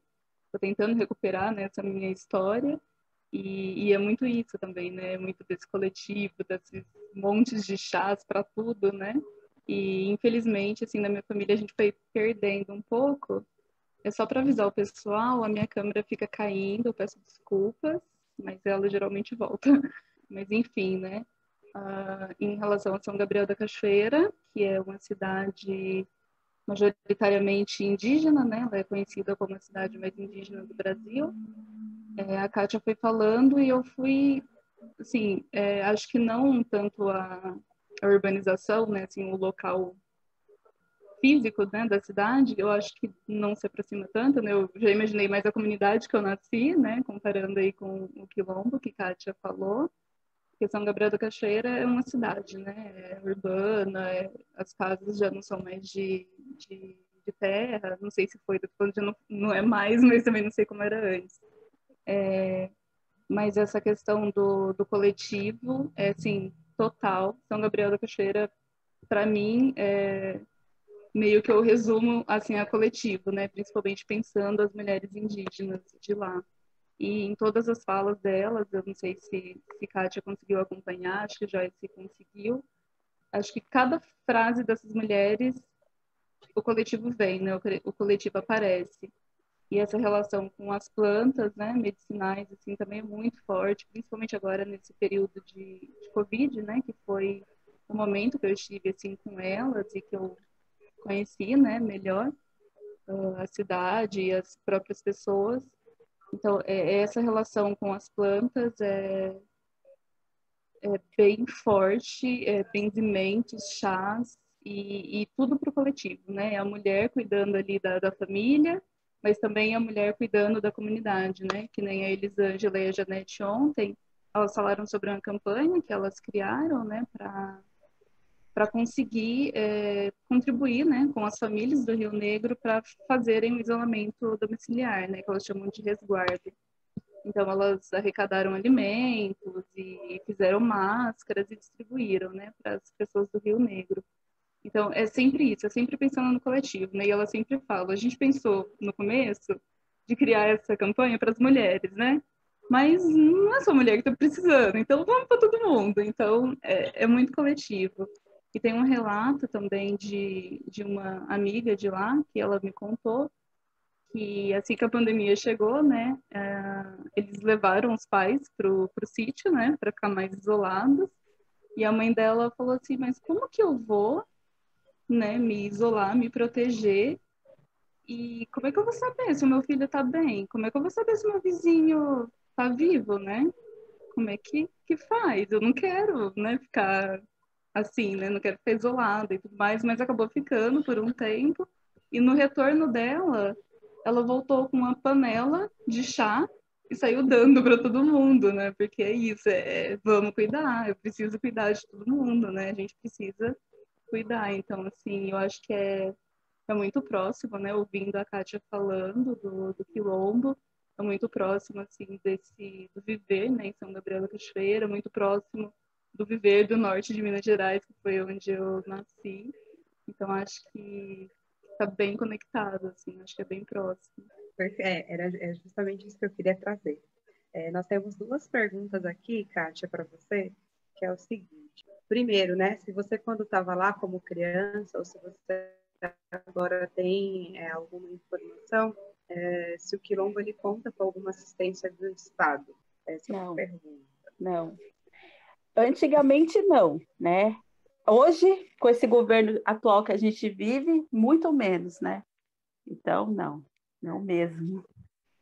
tô tentando recuperar, né, essa minha história. E é muito isso também, né? Muito desse coletivo, desses montes de chás para tudo, né? E infelizmente, assim, na minha família a gente foi perdendo um pouco. É só para avisar o pessoal, a minha câmera fica caindo, eu peço desculpas, mas ela geralmente volta. Mas enfim, né? Em relação a São Gabriel da Cachoeira, que é uma cidade majoritariamente indígena, né? Ela é conhecida como a cidade mais indígena do Brasil. A Kátia foi falando e eu fui, assim, acho que não tanto a urbanização, né? Assim, o local físico, né, da cidade, eu acho que não se aproxima tanto, né? Eu já imaginei mais a comunidade que eu nasci, né? Comparando aí com o Quilombo, que Kátia falou. Porque São Gabriel da Cachoeira é uma cidade, né? É urbana, as casas já não são mais de terra, não sei se foi, depois já não é mais, mas também não sei como era antes. Mas essa questão do coletivo é, assim, total. São Gabriel da Cachoeira, para mim, meio que eu resumo, assim, a coletivo, né? Principalmente pensando as mulheres indígenas de lá. E em todas as falas delas, eu não sei se Kátia conseguiu acompanhar, acho que Joyce conseguiu. Acho que cada frase dessas mulheres, o coletivo vem, né? O coletivo aparece. E essa relação com as plantas, né, medicinais, assim, também é muito forte, principalmente agora nesse período de Covid, né, que foi o momento que eu estive, assim, com elas e que eu conheci, né, melhor a cidade e as próprias pessoas. Então, essa relação com as plantas é bem forte, benzimentos, chás e tudo para o coletivo, né? A mulher cuidando ali da família, mas também a mulher cuidando da comunidade, né? Que nem a Elisângela e a Janete ontem, elas falaram sobre uma campanha que elas criaram, né? Para conseguir contribuir, né? Com as famílias do Rio Negro para fazerem o isolamento domiciliar, né? Que elas chamam de resguardo. Então, elas arrecadaram alimentos e fizeram máscaras e distribuíram, né, para as pessoas do Rio Negro. Então, é sempre isso, é sempre pensando no coletivo, né? E ela sempre fala, a gente pensou no começo de criar essa campanha para as mulheres, né? Mas não é só a mulher que está precisando, então vamos para todo mundo. Então, é muito coletivo. E tem um relato também de uma amiga de lá, que ela me contou, que assim que a pandemia chegou, né, eles levaram os pais pro sítio, né, para ficar mais isolados. E a mãe dela falou assim, mas como que eu vou, né, me isolar, me proteger? E como é que eu vou saber se o meu filho tá bem? Como é que eu vou saber se o meu vizinho tá vivo, né? Como é que faz? Eu não quero, né, ficar assim, né, não quero ficar isolada e tudo mais, mas acabou ficando por um tempo. E no retorno dela, ela voltou com uma panela de chá e saiu dando para todo mundo, né? Porque é isso, vamos cuidar, eu preciso cuidar de todo mundo, né? A gente precisa cuidar. Então, assim, eu acho que é muito próximo, né? Ouvindo a Kátia falando do Quilombo, é muito próximo, assim, do viver, né? Em São Gabriel da Cachoeira, muito próximo do viver do norte de Minas Gerais, que foi onde eu nasci. Então, acho que está bem conectado, assim, acho que é bem próximo. Era justamente isso que eu queria trazer. Nós temos duas perguntas aqui, Kátia, para você, que é o seguinte. Primeiro, né, se você quando estava lá como criança, ou se você agora tem alguma informação, se o Quilombo ele conta com alguma assistência do Estado. Essa é a pergunta. Não. Antigamente não, né? Hoje, com esse governo atual que a gente vive, muito menos, né? Então, não mesmo.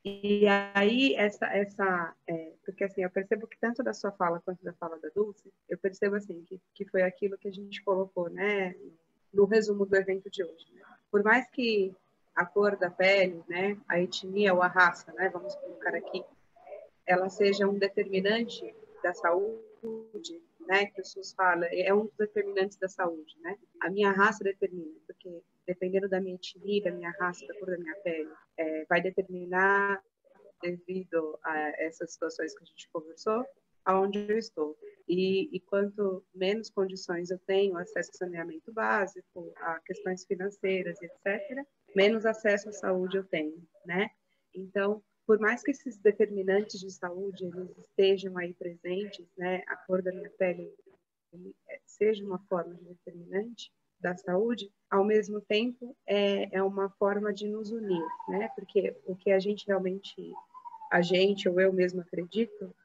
E aí, porque assim, eu percebo que tanto da sua fala quanto da fala da Dulce, eu percebo assim, que foi aquilo que a gente colocou, né, no resumo do evento de hoje. Né? Por mais que a cor da pele, né, a etnia ou a raça, né, vamos colocar aqui, ela seja um determinante da saúde, né, que o SUS fala, é um dos determinantes da saúde, né? A minha raça determina, porque dependendo da minha etnia, da minha raça, da cor da minha pele, vai determinar, devido a essas situações que a gente conversou, aonde eu estou. E quanto menos condições eu tenho, acesso a saneamento básico, a questões financeiras, etc., menos acesso à saúde eu tenho, né? Então, por mais que esses determinantes de saúde eles estejam aí presentes, né, a cor da minha pele seja uma forma de determinante da saúde, ao mesmo tempo é uma forma de nos unir, né? Porque o que a gente realmente, a gente ou eu mesmo acredito,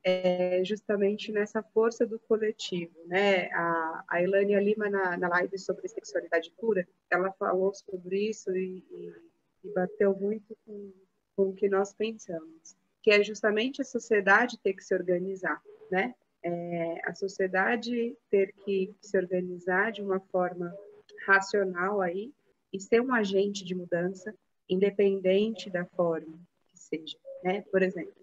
é justamente nessa força do coletivo, né? A Elânia Lima, na live sobre sexualidade pura, ela falou sobre isso e bateu muito com o que nós pensamos, que é justamente a sociedade ter que se organizar, né? A sociedade ter que se organizar de uma forma racional aí e ser um agente de mudança, independente da forma que seja, né? Por exemplo,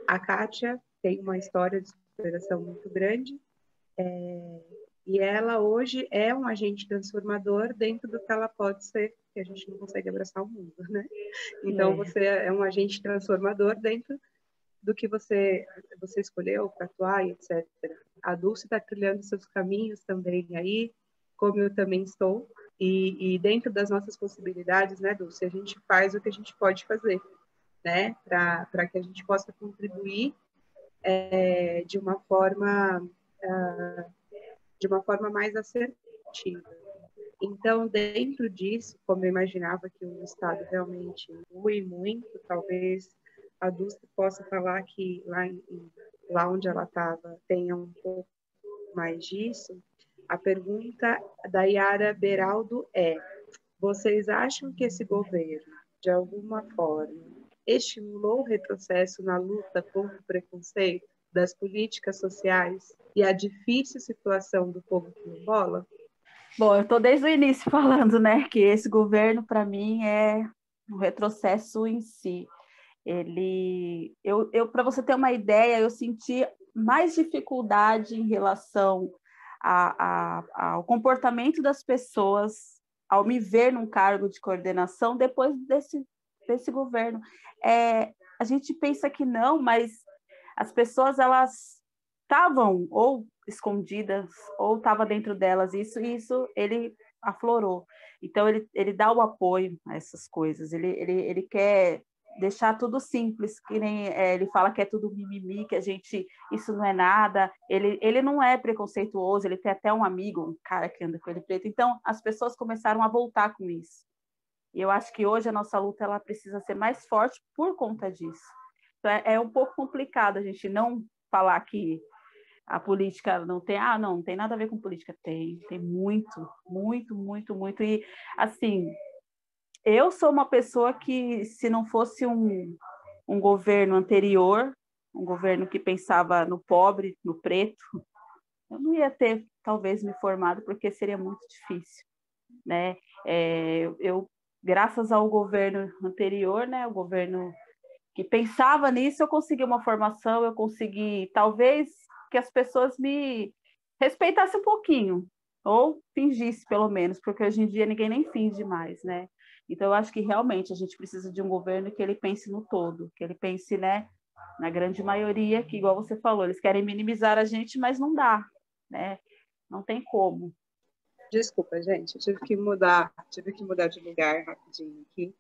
a Kátia tem uma história de superação muito grande, e ela hoje é um agente transformador dentro do que ela pode ser, que a gente não consegue abraçar o mundo, né? Então, você é um agente transformador dentro do que você escolheu para atuar, etc. A Dulce está trilhando seus caminhos também aí, como eu também estou, e dentro das nossas possibilidades, né, Dulce, a gente faz o que a gente pode fazer, né, para que a gente possa contribuir de uma forma mais assertiva. Então, dentro disso, como eu imaginava que o Estado realmente evolui muito, talvez a Dulce possa falar que lá onde ela estava tenha um pouco mais disso. A pergunta da Yara Beraldo é: vocês acham que esse governo, de alguma forma, estimulou o retrocesso na luta contra o preconceito das políticas sociais e a difícil situação do povo quilombola? Bom, eu estou desde o início falando, né, que esse governo, para mim, é um retrocesso em si. Para você ter uma ideia, eu senti mais dificuldade em relação ao comportamento das pessoas ao me ver num cargo de coordenação depois desse governo. A gente pensa que não, mas as pessoas, elas estavam ou escondidas ou estava dentro delas, isso ele aflorou. Então, ele dá o apoio a essas coisas, ele quer deixar tudo simples, que nem ele fala que é tudo mimimi, que isso não é nada, ele não é preconceituoso, ele tem até um amigo, um cara que anda com ele preto, então as pessoas começaram a voltar com isso. E eu acho que hoje a nossa luta ela precisa ser mais forte por conta disso. Então, é um pouco complicado a gente não falar que a política não tem nada a ver com política. Tem muito, muito, muito, muito. E, assim, eu sou uma pessoa que, se não fosse um governo anterior, um governo que pensava no pobre, no preto, eu não ia ter, talvez, me formado, porque seria muito difícil, né? Graças ao governo anterior, né, o governo que pensava nisso, eu consegui uma formação, eu consegui, talvez, que as pessoas me respeitassem um pouquinho, ou fingisse, pelo menos, porque hoje em dia ninguém nem finge mais, né? Então, eu acho que realmente a gente precisa de um governo que ele pense no todo, que ele pense, né, na grande maioria, que, igual você falou, eles querem minimizar a gente, mas não dá, né? Não tem como. Desculpa, gente, eu tive que mudar de lugar rapidinho aqui.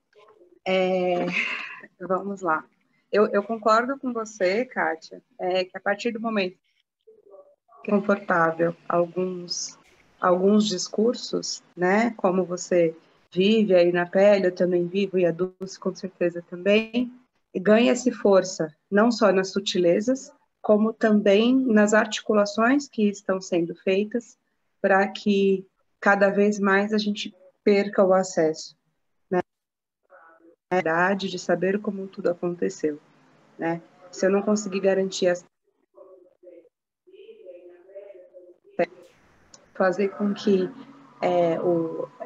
Vamos lá. Eu concordo com você, Kátia, que a partir do momento que é confortável alguns discursos, né, como você vive aí na pele, eu também vivo, e a Dulce com certeza também, e ganha-se força, não só nas sutilezas, como também nas articulações que estão sendo feitas para que cada vez mais a gente perca o acesso, né, a verdade de saber como tudo aconteceu, né? Se eu não conseguir garantir fazer com que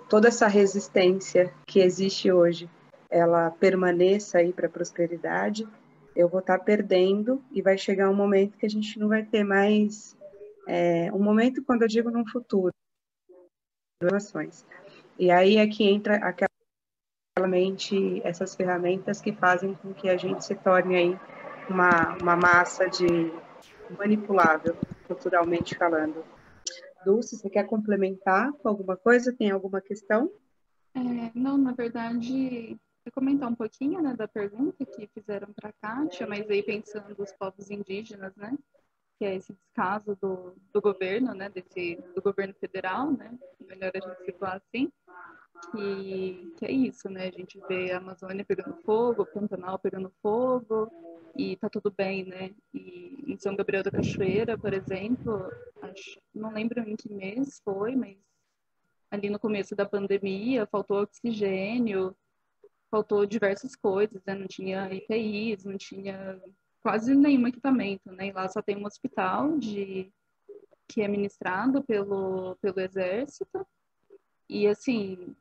toda essa resistência que existe hoje, ela permaneça aí para a prosperidade, eu vou estar perdendo e vai chegar um momento que a gente não vai ter mais, um momento, quando eu digo num futuro, e aí é que entra aquela mente, essas ferramentas que fazem com que a gente se torne aí uma massa de manipulável, culturalmente falando. Dulce, você quer complementar com alguma coisa? Tem alguma questão? Não, na verdade, eu comentar um pouquinho, né, da pergunta que fizeram para a Kátia, mas aí pensando nos povos indígenas, né, que é esse descaso do governo, né, do governo federal, né, melhor a gente situar assim, que é isso, né, a gente vê a Amazônia pegando fogo, o Pantanal pegando fogo, e tá tudo bem, né, e em São Gabriel da Cachoeira, por exemplo, não lembro em que mês foi, mas ali no começo da pandemia, faltou oxigênio, faltou diversas coisas, né? Não tinha IPIs, não tinha quase nenhum equipamento, né? E lá só tem um hospital que é ministrado pelo Exército, e assim,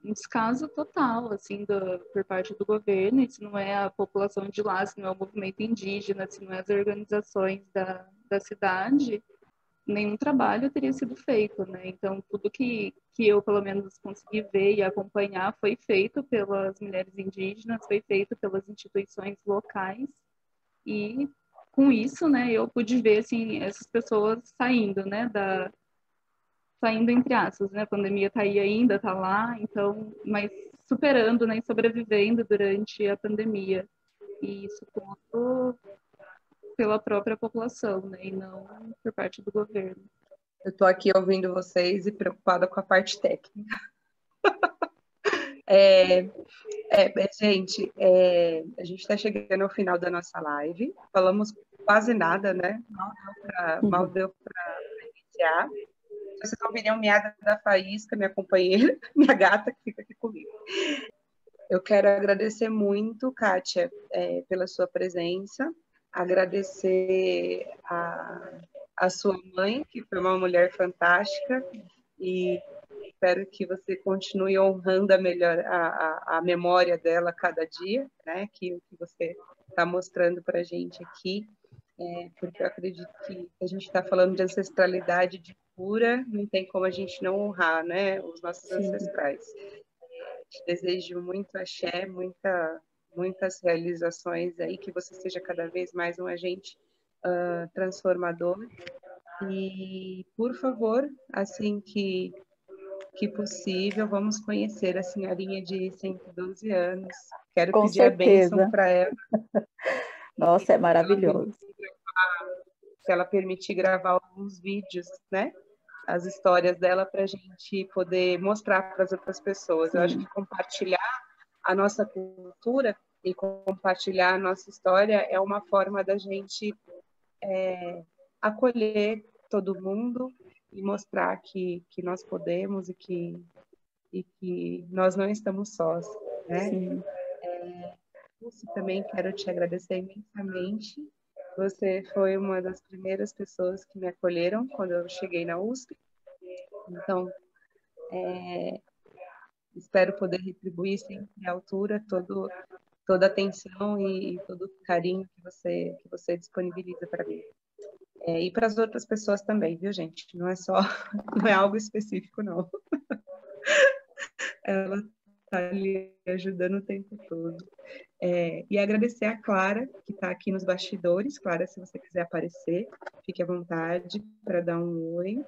um descaso total, assim, por parte do governo, e se não é a população de lá, se não é o movimento indígena, se não é as organizações da cidade, nenhum trabalho teria sido feito, né? Então, tudo que eu, pelo menos, consegui ver e acompanhar foi feito pelas mulheres indígenas, foi feito pelas instituições locais, e com isso, né, eu pude ver, assim, essas pessoas saindo, né, saindo entre aspas, né? A pandemia tá aí ainda, tá lá, então, mas superando, né, e sobrevivendo durante a pandemia. E isso tudo pela própria população, né, e não por parte do governo. Eu estou aqui ouvindo vocês e preocupada com a parte técnica. Gente, a gente está chegando ao final da nossa live. Falamos quase nada, né? Mal deu para iniciar. Vocês ouviram miada da Faísca, minha companheira, minha gata, que fica aqui comigo. Eu quero agradecer muito, Kátia, pela sua presença, agradecer a sua mãe, que foi uma mulher fantástica, e espero que você continue honrando a memória dela a cada dia, né? Que o que você está mostrando para a gente aqui, porque eu acredito que a gente está falando de ancestralidade de cura, não tem como a gente não honrar, né? Os nossos ancestrais. Te desejo muito axé, muitas realizações aí, que você seja cada vez mais um agente transformador. E, por favor, assim que possível, vamos conhecer a senhorinha de 112 anos. Quero Com pedir certeza. a bênção para ela. Nossa, é maravilhoso. Se ela permitir gravar alguns vídeos, né? As histórias dela, para a gente poder mostrar para as outras pessoas. Sim. Eu acho que compartilhar a nossa cultura e compartilhar a nossa história é uma forma da gente acolher todo mundo e mostrar que nós podemos e que nós não estamos sós, né? Sim. Também quero te agradecer imensamente. Você foi uma das primeiras pessoas que me acolheram quando eu cheguei na USP. Então, espero poder retribuir sempre à altura toda a atenção e todo o carinho que você disponibiliza para mim. E para as outras pessoas também, viu, gente? Não é algo específico, não. Ela está ali ajudando o tempo todo. E agradecer a Clara, que está aqui nos bastidores. Clara, se você quiser aparecer, fique à vontade para dar um oi.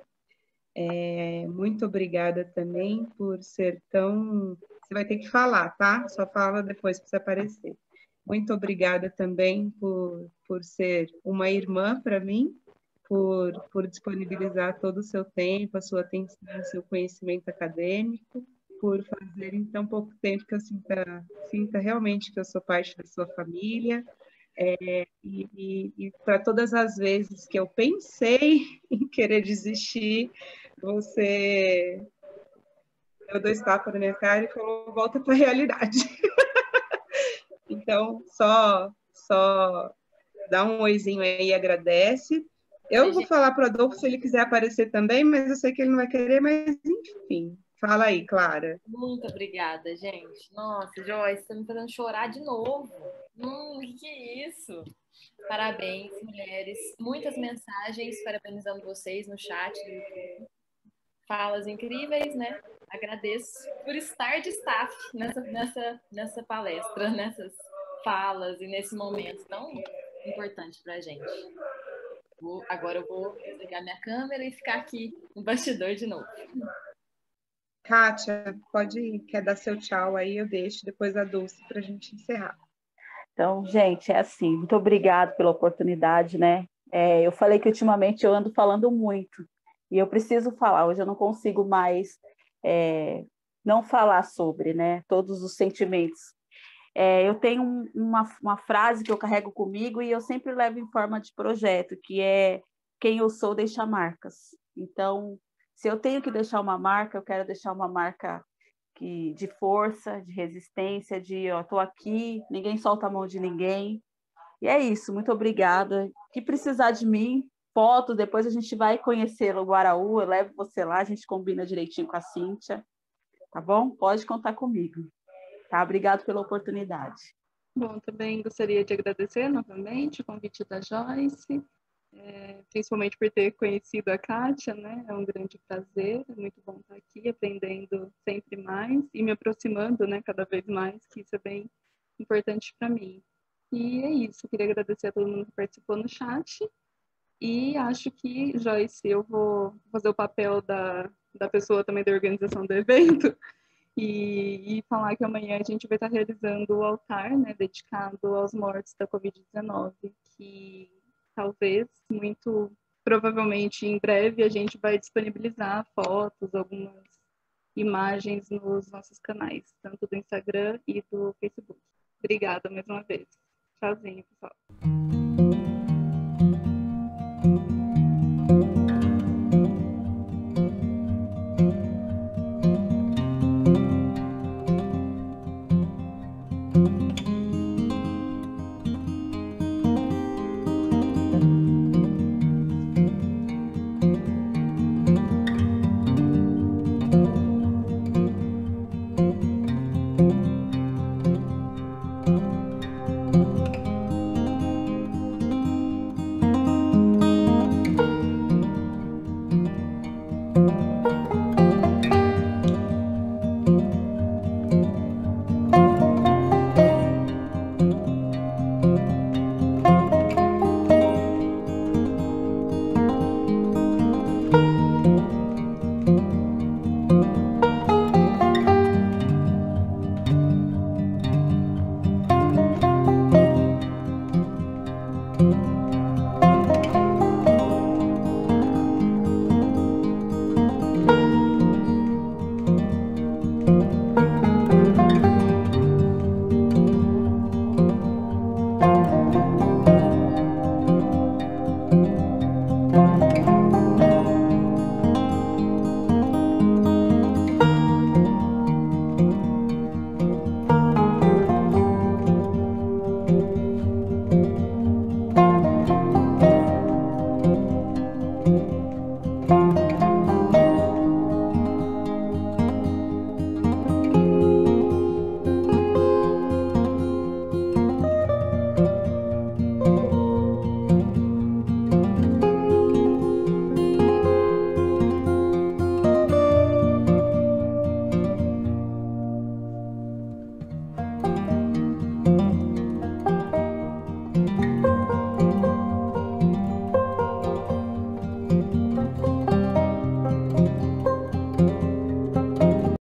Muito obrigada também por ser tão... Você vai ter que falar, tá? Só fala depois que você aparecer. Muito obrigada também por ser uma irmã para mim, por disponibilizar todo o seu tempo, a sua atenção, o seu conhecimento acadêmico, por fazer em tão pouco tempo que eu sinta realmente que eu sou parte da sua família. E para todas as vezes que eu pensei em querer desistir, você deu 2 tapas na minha cara e falou: volta para a realidade. Então, só dá um oizinho aí e agradece. Eu vou falar para o Adolfo se ele quiser aparecer também, mas eu sei que ele não vai querer, mas enfim, Fala aí, Clara. Muito obrigada, gente. Nossa, Joyce, tá me fazendo chorar de novo. Que é isso? Parabéns, mulheres. Muitas mensagens parabenizando vocês no chat do YouTube. Falas incríveis, né? Agradeço por estar de staff nessa palestra, nessas falas e nesse momento tão importante pra gente. Agora eu vou desligar minha câmera e ficar aqui no bastidor de novo. Kátia, pode ir. Quer dar seu tchau aí? Eu deixo depois a Dulce para a gente encerrar. Então, gente, é assim, muito obrigada pela oportunidade, né? Eu falei que ultimamente eu ando falando muito, e eu preciso falar, hoje eu não consigo mais não falar sobre, né, todos os sentimentos. Eu tenho uma frase que eu carrego comigo e eu sempre levo em forma de projeto, que é: quem eu sou deixa marcas. Então, se eu tenho que deixar uma marca, eu quero deixar uma marca de força, de resistência, de estou aqui, ninguém solta a mão de ninguém. E é isso, muito obrigada. Que precisar de mim, foto, depois a gente vai conhecer o Guaraú, eu levo você lá, a gente combina direitinho com a Cíntia, tá bom? Pode contar comigo. Tá? Obrigado pela oportunidade. Bom, também gostaria de agradecer novamente o convite da Joyce, principalmente por ter conhecido a Kátia, né? É um grande prazer, é muito bom estar aqui aprendendo sempre mais e me aproximando, né, cada vez mais, que isso é bem importante para mim. E é isso, queria agradecer a todo mundo que participou no chat e acho que, Joyce, eu vou fazer o papel da pessoa também da organização do evento e falar que amanhã a gente vai estar realizando o altar, né, dedicado aos mortos da Covid-19, que talvez, muito provavelmente em breve, a gente vai disponibilizar fotos, algumas imagens nos nossos canais, tanto do Instagram e do Facebook. Obrigada mais uma vez. Tchauzinho, pessoal.